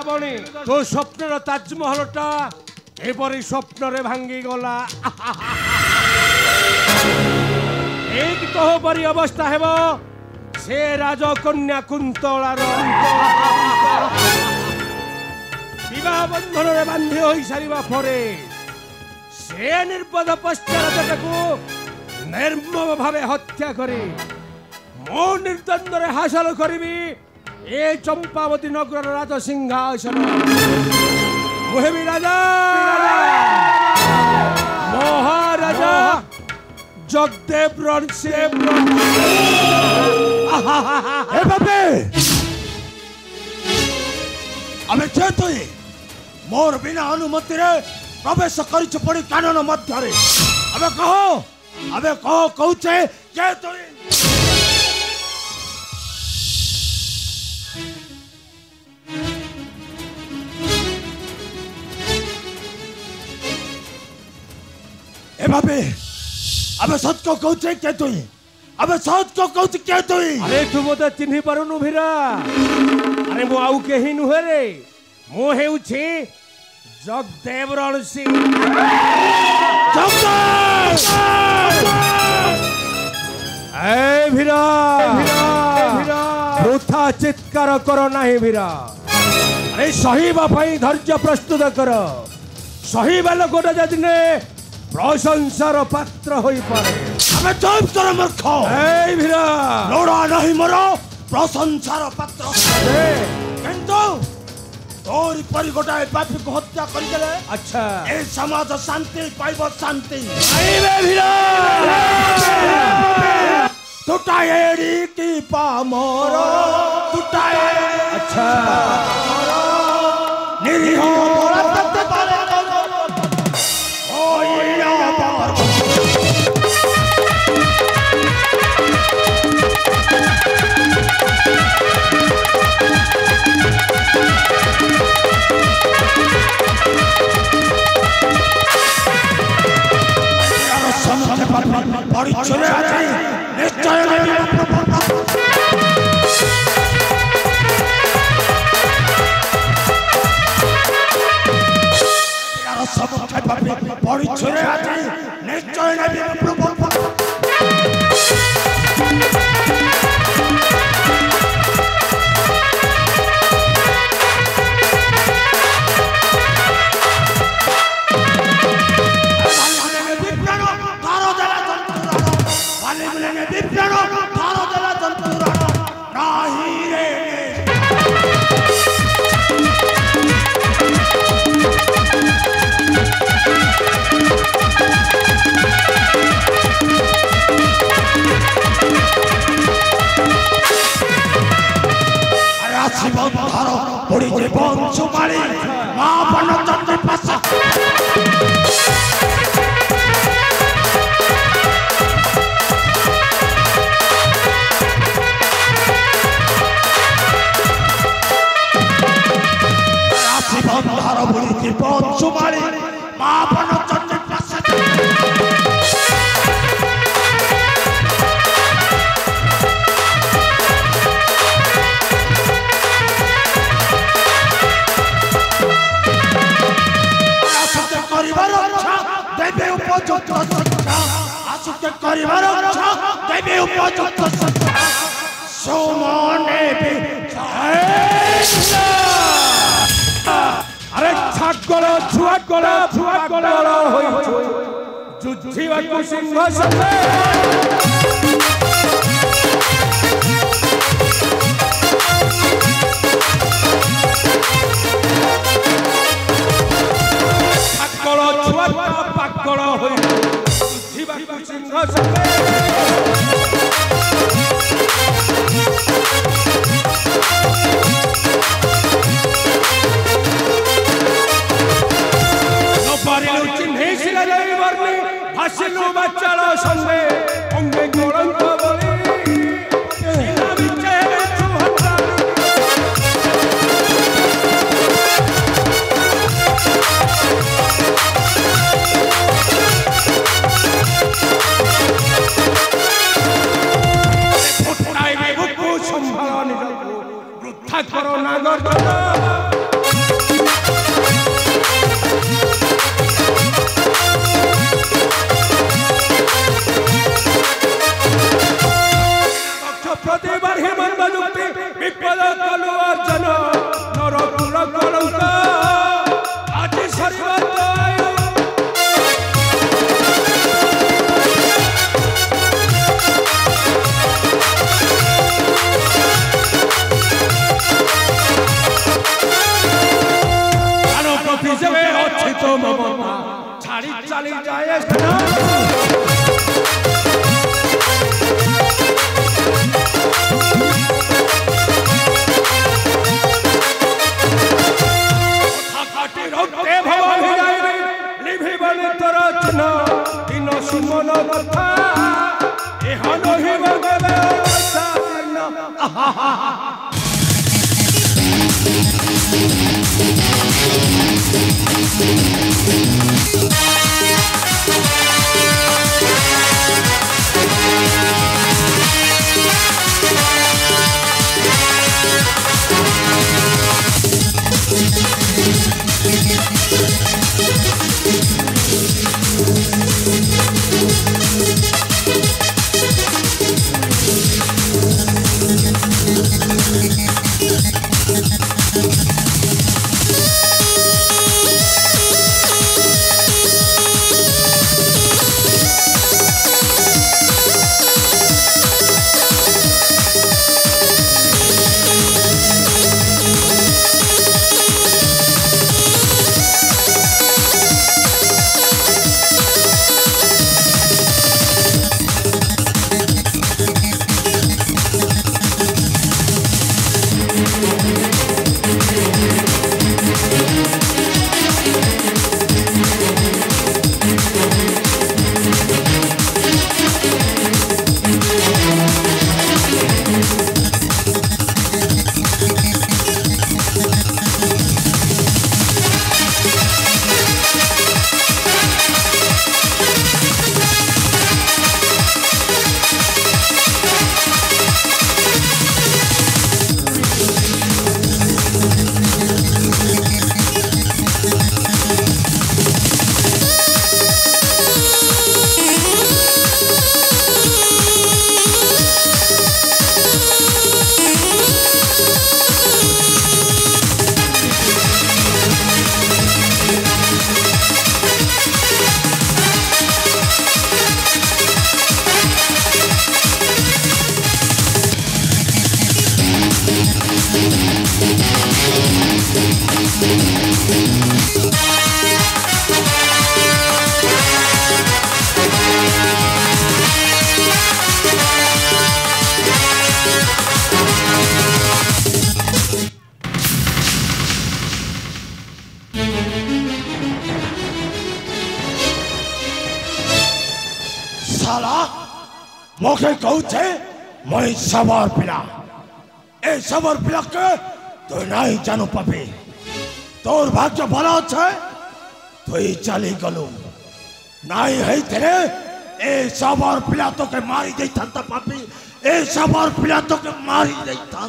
ବଣୀ ତୋ ସ୍ୱପ୍ନର ତାଜମହଲଟା ଏପରି ସ୍ୱପ୍ନରେ ଭାଙ୍ଗି ଗଲା। ଏକ ତୋ ପରି ଅବସ୍ଥା ହେବ ସେ ରାଜକନ୍ୟା କୁନ୍ତଳାର। ବିବାହ ବନ୍ଧନରେ ବାନ୍ଧି ହୋଇସାରିବା ପରେ ସେ ନିର୍ବୋଧ ପଶ୍ଚାତକୁ ନିର୍ମମ ଭାବେ ହତ୍ୟା କରି ମୁଁ ନିର୍ଦ୍ଦନ୍ଦରେ ହାସଲ କରିବି ଏ ଚମ୍ପାବତୀ ନଗରର ରାଜସିଂହାସନ। ମୁଁ ହେବି ରାଜା, ମହାରାଜା ଜଗଦେବ ରଣସିଂ। ଆମେ ଯେହେତୁ ମୋର ବିନା ଅନୁମତିରେ ପ୍ରବେଶ କରିଛୁ ପଡ଼ି କାନନ ମଧ୍ୟରେ ଆମେ କହୁଛେ ଯେହେତୁ এভাবে আমি সত্য কହୁଛେ কে তুই আমি সত্য কହୁছি কে তুই আরে তু মতে চিহ্নি পারুনু ভীরা আরে মু আউ কেহি নুহে রে মু হেউছি জগদেব রণসিং এই ভীরা বৃথা চিৎকার কর নাহি ভীরা আরে সহিবা পাই ধৈর্য প্রস্তুত কর সহিবা লোকটা যদি প্রশংসার পাত্র হই পারে আমি চুপ কর মূর্খ এই ভীরা লোড়া নাহি মোর প্রশংসার পাত্র কিন্তু তোর পরি গোটাଏ পাপীকে হত্যা করিদেলে আচ্ছা এই সমাজ শান্তি পাইব শান্তি আইবে ভীরা টুটায়েরি কি পামর টুটায়ে আচ্ছা নিরীহ পরিচয় আছে নিশ্চয় পরিচয় আছে নিশ্চয় পড়িছে বংশমালী মা বনচন্দ্রের পাশা রাশি বন্ধার পড়িছে বংশমালী মা বনচন্দ্রের পাশা দেবে উপযুক্ত শিক্ষা আসুকে করিবার ইচ্ছা দেবে উপযুক্ত শিক্ষা সমানে আরে ছাগল ছুয়াগল হইছো যুদ্ধিবাকু সিংহাসনে পাগল হই যুদ্ধিবাকু সিংহাসনে নপারিলু চিহ্নিছিল যাই বর্ণি হাসিলু বাচ্চার সঙ্গে অঙ্গে গড়ন্ত বলি বৃথা করো না গর্জন गायक ना खाटी रक्ते भव भिजाई लिभि बने तरचना दिन सुमन कथा एहा नहि बगवे साजना साला मोके कहू छे मैं सबर पिला ए सबर पिला के तो नहीं जानू पापी तोर भाग्य भला छे तो ही चली गलू नहीं है तेरे ए सबर पिला तो के मारी दे था पापी ए सबर पिला तो के मारी दे था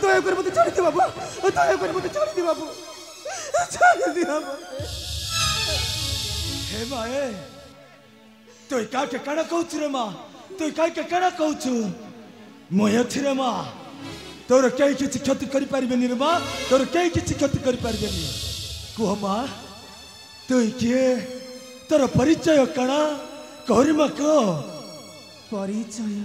दया कर मते छोड़ दे बाबू दया कर मते छोड़ दे बाबू छोड़ दे बाबू हे माए तो का के कणा कहू रे मां तो का के कणा कहू मोय अछि रे मां तोर कई किछ क्षति करि परबेनी रे मां तोर कई किछ क्षति करि परबेनी को मां तो के तोर परिचय कणा कहरी मां को परिचय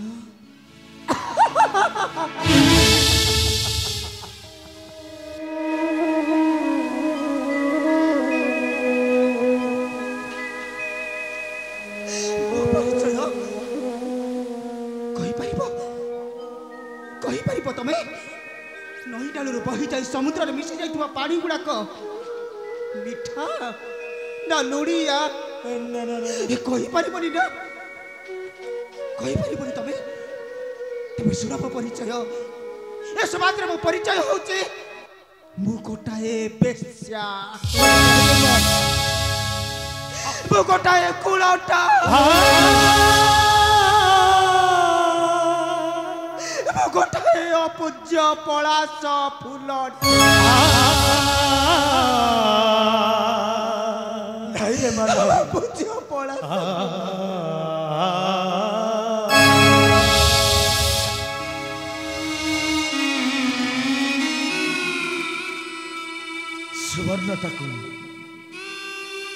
तमें नई डालू बही जाए समुद्र मिसी जाइथिबा पानी गुड़ाक मिठा ना लुड़िया ए कहि परिबनी ना कहि परिबनी तमें तमें सुनब परिचय ए समाज रे मो परिचय होचे मु गोटाए बेश्या मु गोटाए कुलटा गोटाए अपूज्य पलाश फूल अपूज्य पलाश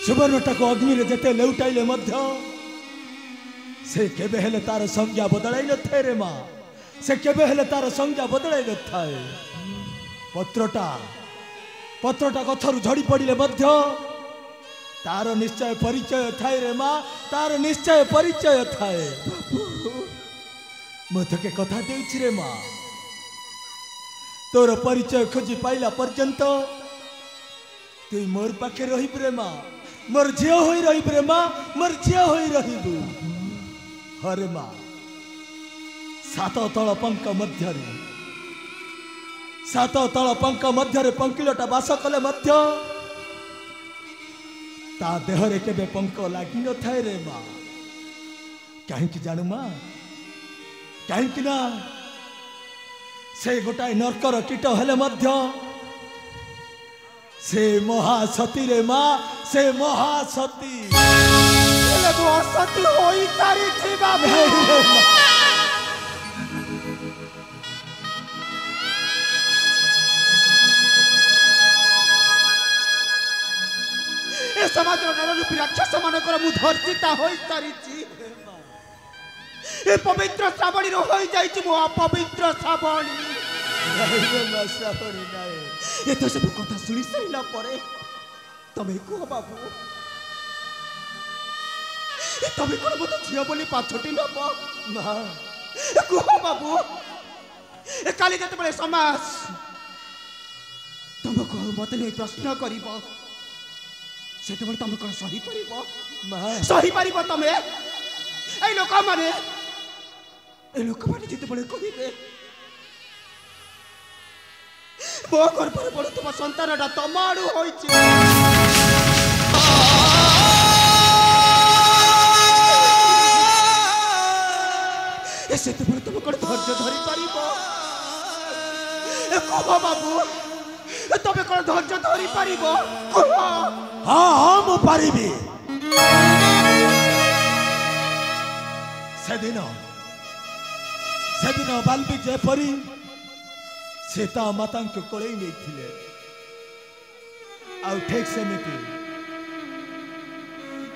सुवर्णटाको अग्नि रे जते लेउटाइले मध्य से केबे हेले तार संज्ञा बदलाई न थे रे मां से केबे हेले तार संज्ञा बदलाई न थाए पत्रटा पत्रटा कथारू झड़ी पड़े तार निश्चय परिचय थाए रे माँ तार निश्चय परिचय थाए मुझे कथा देउछि रे माँ तोर परिचय खोजी पाइला पर्यंत तु मोर पाखे रहिबु रे माँ मोर झियो होई रहिबु रे माँ मोर झियो होई रहिबु हरे माँ सात तल पंक मध्य सात तल पंक मध्य पंकिलटा बास कले मध्य ता देहरे केबे पंक लागी न थाए रे माँ कहीं जानू माँ कहीं ना से गोटाए नरकर कीट हेले मध्य से महासती रे माँ से महासती असती होई सारी थी बाबू ए समाज नररूपी राक्षस मानकर मु धर्षिता होई सारिची ए पवित्र श्रावणी रो होई जाईची मो अपवित्र श्रावणी ए तो सब कथा सुनी सरिला परे तमे को बाबू ए तमे कोन मत झिया बोली पाछटी नब ना को बाबू ए काली जते बळे समाज तमे को मत नै प्रश्न करिवो सेते बळे तमे कोन सही परिवो सही परिवो तमे ए लोक माने जिते बड़े कहे मो गर्भर पड़ुवा सन्तानटा तम आड़ू से तुम कौन धैर्य धरी पार कह बाबू तुम कौन धैर्य धरी पार हाँ हाँ मु पारि सेदिन बाल्मीकि जेपरी सीता माता को कोले नहीं थिले आउ ठीक सेमिति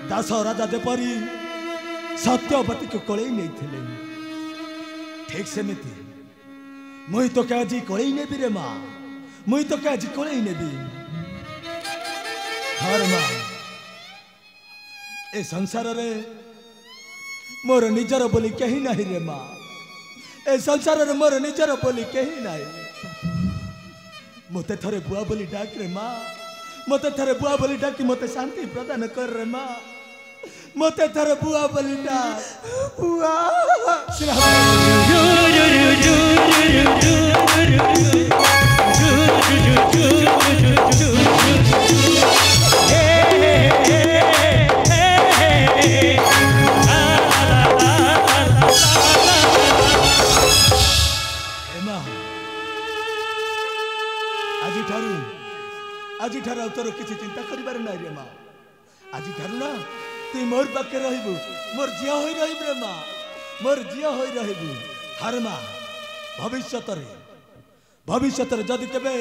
दास राजा जेपरी सत्यवती को कोले नहीं थिले ठीक सेमिति मुई तो क्या जी कोले नेबी रे माँ मुई तो क्या जी कोले नेबी हर माँ ए संसार रे मोर निजर बोली कहीं नहीं रे माँ ए संसार रे मोर निजर बोली कहीं नहीं मते थरे बुआ बोली डाक रे माँ मते थरे बुआ बोली डाक मते शांति प्रदान कर रे माँ मते थरे बुआ बोली डाक बुआ आज तोर किसी चिंता करिबार नहीं रे माँ आज ना तु मोर पाखे रहिबु मोर झिया होई रहिबु रे माँ मोर झिया होई रहिबु हर माँ भविष्य जदि केबे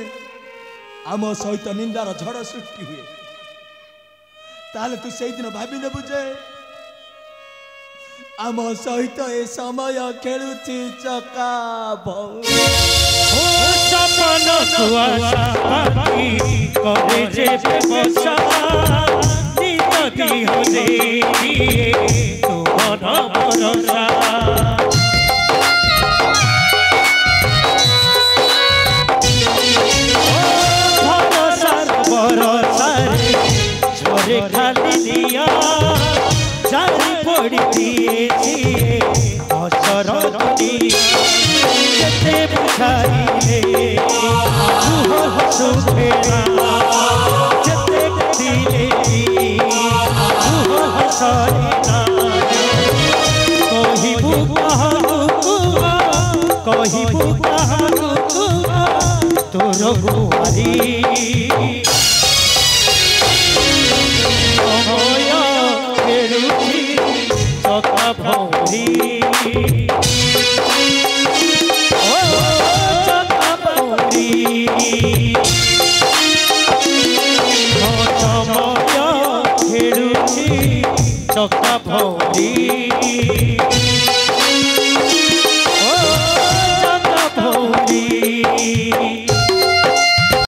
आम सहित निंदार झड़ सृष्टि हुए ताले तु से दिन भाभी नेबु जे आम सहित ए समय खेलुची चका भौ सपन सुआशा बाकी करे जे बेबसा नितती हो देखिए तुम्हारा भरोसा भरोसा छोरे खाली लिया जारी पड़ी दिए असर जते बुझाइले सुखेरा जते दिले हसरेना कहिबु काहाकु तोर बुआरी समय खेलुची चका भौरी समय खेलुची चका भौरी